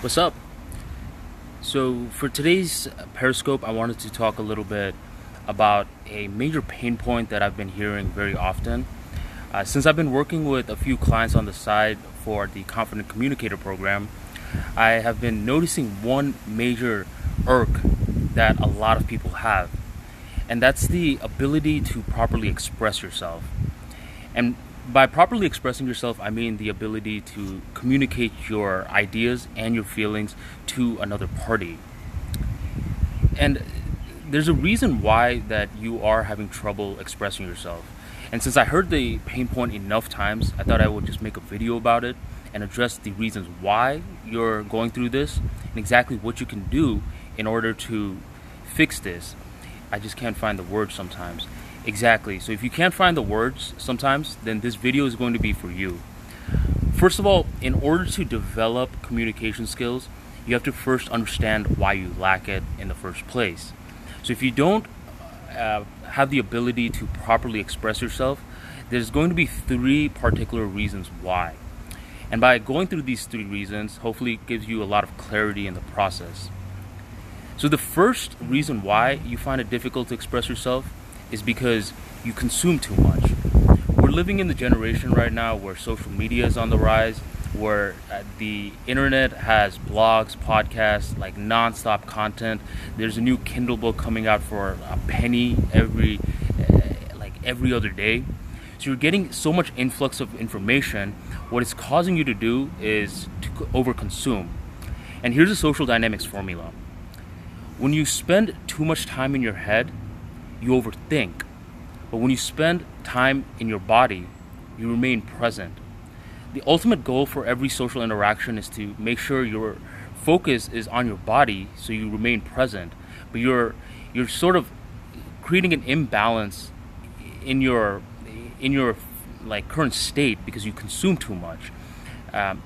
What's up? So, for today's Periscope, I wanted to talk a little bit about a major pain point that I've been hearing very often. Since I've been working with a few clients on the side for the Confident Communicator program, I have been noticing one major irk that a lot of people have, and that's the ability to properly express yourself. And by properly expressing yourself, I mean the ability to communicate your ideas and your feelings to another party. And there's a reason why that you are having trouble expressing yourself. And since I heard the pain point enough times, I thought I would just make a video about it and address the reasons why you're going through this and exactly what you can do in order to fix this. I just can't find the words sometimes. Exactly. So if you can't find the words sometimes, then this video is going to be for you. First of all, in order to develop communication skills, you have to first understand why you lack it in the first place. So if you don't have the ability to properly express yourself, there's going to be three particular reasons why. And by going through these three reasons, hopefully it gives you a lot of clarity in the process. So the first reason why you find it difficult to express yourself is because you consume too much. We're living in the generation right now where social media is on the rise, where the internet has blogs, podcasts, like non-stop content. There's a new Kindle book coming out for a penny every other day. So you're getting so much influx of information. What it's causing you to do is to overconsume. And here's a social dynamics formula. When you spend too much time in your head, you overthink. But when you spend time in your body, you remain present. The ultimate goal for every social interaction is to make sure your focus is on your body so you remain present. But you're sort of creating an imbalance in your like current state because you consume too much.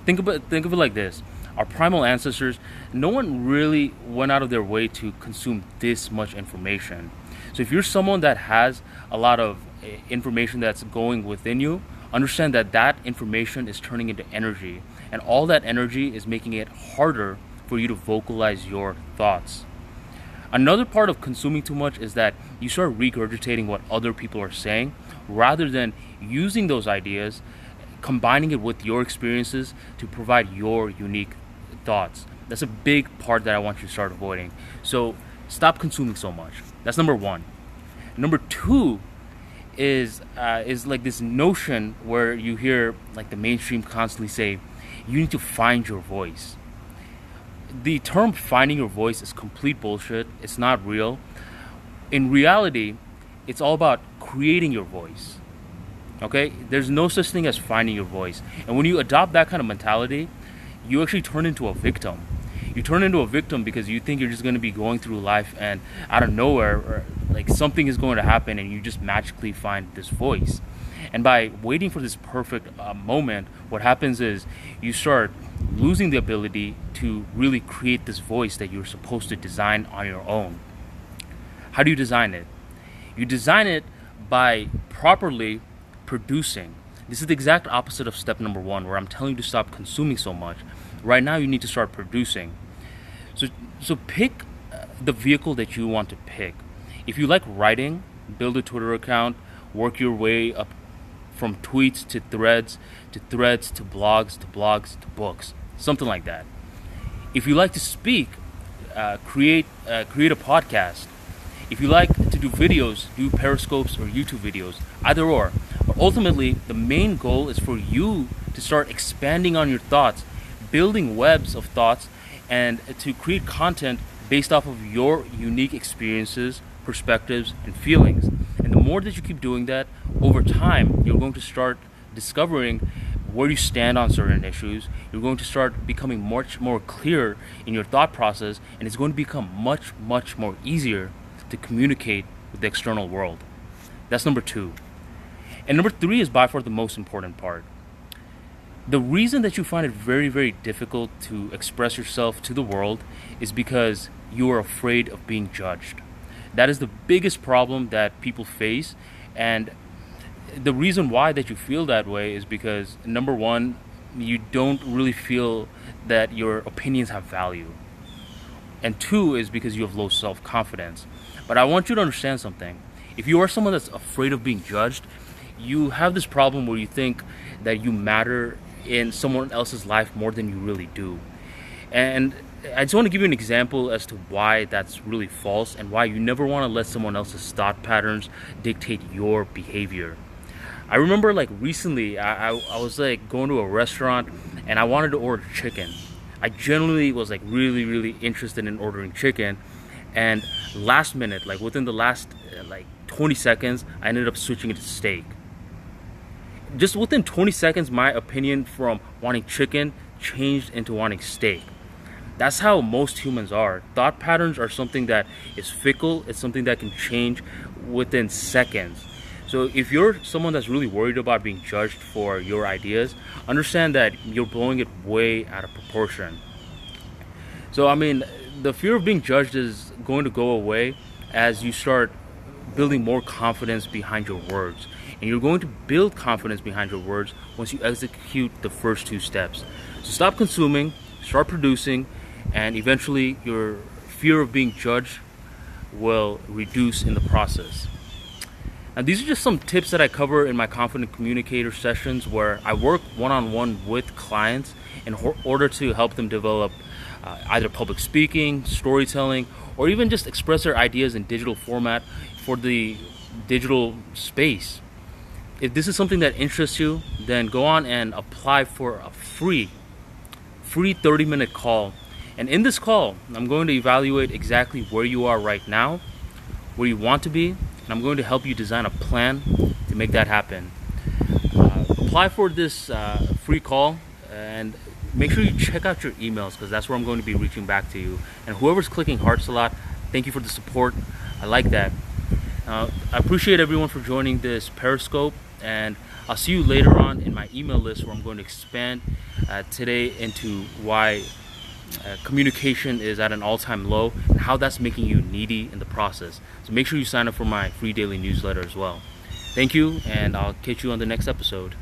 Think of it like this. Our primal ancestors, no one really went out of their way to consume this much information. So if you're someone that has a lot of information that's going within you, understand that that information is turning into energy. And all that energy is making it harder for you to vocalize your thoughts. Another part of consuming too much is that you start regurgitating what other people are saying rather than using those ideas, combining it with your experiences to provide your unique thoughts. That's a big part that I want you to start avoiding. So stop consuming so much. That's number one. Number two is like this notion where you hear like the mainstream constantly say, you need to find your voice. The term finding your voice is complete bullshit. It's not real. In reality, it's all about creating your voice. Okay? There's no such thing as finding your voice. And when you adopt that kind of mentality, you actually turn into a victim. You turn into a victim because you think you're just going to be going through life and out of nowhere, or like something is going to happen and you just magically find this voice. And by waiting for this perfect moment, what happens is you start losing the ability to really create this voice that you're supposed to design on your own. How do you design it? You design it by properly producing. This is the exact opposite of step number one, where I'm telling you to stop consuming so much. Right now, you need to start producing. So pick the vehicle that you want to pick. If you like writing, build a Twitter account, work your way up from tweets to threads to blogs to books, something like that. If you like to speak, create a podcast. If you like to do videos, do Periscopes or YouTube videos, either or. But ultimately, the main goal is for you to start expanding on your thoughts, building webs of thoughts, and to create content based off of your unique experiences, perspectives, and feelings. And the more that you keep doing that, over time, you're going to start discovering where you stand on certain issues. You're going to start becoming much more clear in your thought process, and it's going to become much, much more easier to communicate with the external world. That's number two. And number three is by far the most important part. The reason that you find it very, very difficult to express yourself to the world is because you are afraid of being judged. That is the biggest problem that people face. And the reason why that you feel that way is because, number one, you don't really feel that your opinions have value. And two is because you have low self-confidence. But I want you to understand something. If you are someone that's afraid of being judged, you have this problem where you think that you matter in someone else's life more than you really do. And I just want to give you an example as to why that's really false and why you never want to let someone else's thought patterns dictate your behavior. I remember like recently I was like going to a restaurant and I wanted to order chicken. I genuinely was like really interested in ordering chicken, and last minute, like within the last like 20 seconds, I ended up switching it to steak. Just within 20 seconds, my opinion from wanting chicken changed into wanting steak. That's how most humans are. Thought patterns are something that is fickle. It's something that can change within seconds. So if you're someone that's really worried about being judged for your ideas, understand that you're blowing it way out of proportion. So I mean, the fear of being judged is going to go away as you start building more confidence behind your words. And you're going to build confidence behind your words once you execute the first two steps. So stop consuming, start producing, and eventually your fear of being judged will reduce in the process. Now, these are just some tips that I cover in my Confident Communicator sessions, where I work one-on-one with clients in order to help them develop either public speaking, storytelling, or even just express their ideas in digital format for the digital space. If this is something that interests you, then go on and apply for a free 30-minute call. And in this call, I'm going to evaluate exactly where you are right now, where you want to be, and I'm going to help you design a plan to make that happen. Apply for this free call, and make sure you check out your emails, because that's where I'm going to be reaching back to you. And whoever's clicking hearts a lot, thank you for the support. I like that. I appreciate everyone for joining this Periscope, and I'll see you later on in my email list, where I'm going to expand today into why communication is at an all-time low and how that's making you needy in the process. So make sure you sign up for my free daily newsletter as well. Thank you, and I'll catch you on the next episode.